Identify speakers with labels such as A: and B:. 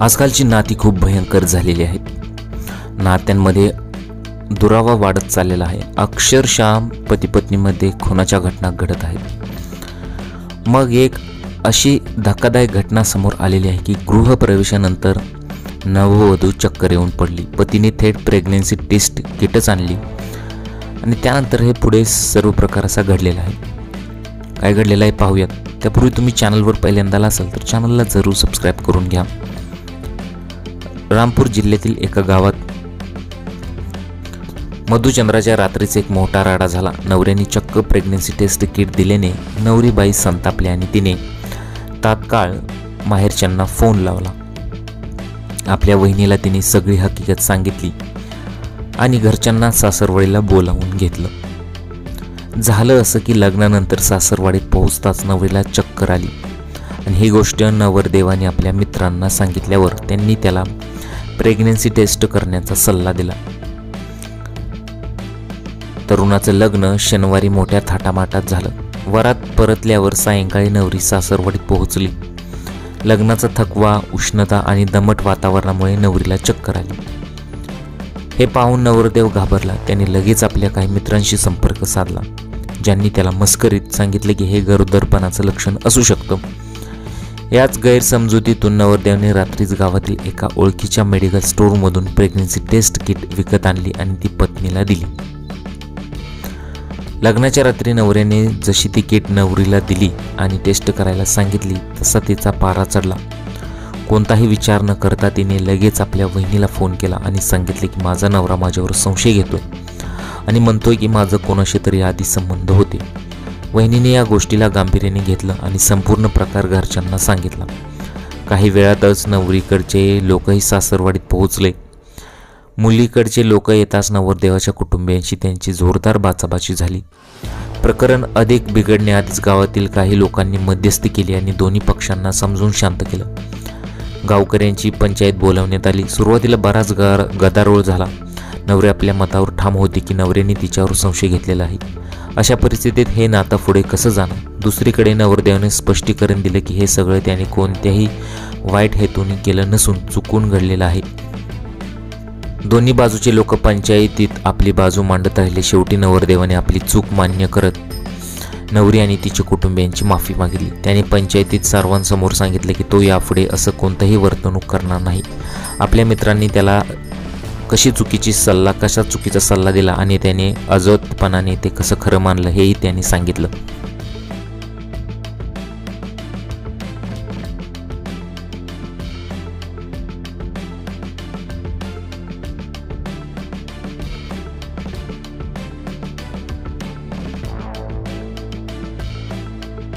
A: आजकालची नाती खूप भयंकर झालेली आहेत. नात्यांमध्ये दुरावा वाढत चाललेला आहे. अक्षरशः पती पत्नीमध्ये खुनाच्या घटना घडत आहेत. मग एक अशी धक्कादायक घटना समोर आलेली आहे की गृहप्रवेशानंतर नववधू चक्कर येऊन पडली. पतीने थेट प्रेग्नन्सी टेस्ट किटच आणली आणि त्यानंतर हे पुढे सर्व प्रकार असा घडलेला आहे. काय घडलेलं आहे पाहूयात. त्यापूर्वी तुम्ही चॅनलवर पहिल्यांदा असाल तर चॅनलला जरूर सबस्क्राईब करून घ्या. रामपूर जिल्ह्यातील एका गावात मधुचंद्राच्या रात्रीच एक मोठा राडा झाला. नवऱ्याने चक्क प्रेग्नन्सी टेस्ट किट दिल्याने नवरी बाई संतापली आणि तिने तात्काळ माहेरच्यांना फोन लावला. आपल्या वहिनीला तिने सगळी हकीकत सांगितली आणि घरच्यांना सासरवाडीला बोलावून घेतलं. झालं असं की लग्नानंतर सासरवाडीत पोहोचताच नवरीला चक्कर आली आणि ही गोष्ट नवरदेवाने आपल्या मित्रांना सांगितल्यावर त्यांनी त्याला प्रेग्नन्सी टेस्ट करण्याचा सल्ला दिला. तरुणाचं लग्न शनिवारी मोठ्या थाटामाटात झालं. वरात परतल्यावर सायंकाळी नवरी सासरवाडीत पोहोचली. लग्नाचा थकवा, उष्णता आणि दमट वातावरणामुळे नवरीला चक्कर आली. हे पाहून नवरदेव घाबरला. त्याने लगेच आपल्या काही मित्रांशी संपर्क साधला, ज्यांनी त्याला मस्करीत सांगितले की हे गरोदरपणाचं लक्षण असू शकतं. याच गैरसमजुतीतून नवरदेवाने रात्रीच गावातील एका ओळखीच्या मेडिकल स्टोअरमधून प्रेग्नन्सी टेस्ट किट विकत आणली आणि ती पत्नीला दिली. लग्नाच्या रात्री नवऱ्याने जशी ती किट नवरीला दिली आणि टेस्ट करायला सांगितली तसा तिचा पारा चढला. कोणताही विचार न करता तिने लगेच आपल्या वहिनीला फोन केला आणि सांगितले की माझा नवरा माझ्यावर संशय घेतोय आणि म्हणतोय की माझं कोणाशी तरी आधी संबंध होते. वहिनीने या गोष्टीला गांभीर्याने घेतलं आणि संपूर्ण प्रकार घरच्यांना सांगितला. काही वेळातच नवरीकडचे लोकही सासरवाडीत पोहोचले. मुलीकडचे लोक येताच नवरदेवाच्या कुटुंबियांशी त्यांची जोरदार बाचाबाची झाली. प्रकरण अधिक बिघडण्याआधीच गावातील काही लोकांनी मध्यस्थी केली आणि दोन्ही पक्षांना समजून शांत केलं. गावकऱ्यांची पंचायत बोलावण्यात आली. सुरुवातीला बराच गदारोळ झाला. नवरी आपल्या मतावर ठाम होती की नवऱ्याने तिच्यावर संशय घेतलेला आहे. अशा परिस्थितीत हे नातं पुढे कसं जाणार. दुसरीकडे नवरदेवाने स्पष्टीकरण दिले की हे सगळं त्याने कोणत्याही वाईट हेतूने केलं नसून चुकून घडलेलं आहे. दोन्ही बाजूचे लोक पंचायतीत आपली बाजू मांडत राहिले. शेवटी नवरदेवाने आपली चूक मान्य करत नवरी आणि तिच्या कुटुंबियांची माफी मागितली. त्याने पंचायतीत सर्वांसमोर सांगितले की तो यापुढे असं कोणतंही वर्तणूक करणार नाही. आपल्या मित्रांनी त्याला कशा चुकीचा सल्ला दिला आणि त्याने अजोदपणाने ते कसं खरं मानलं हेही त्यांनी सांगितलं.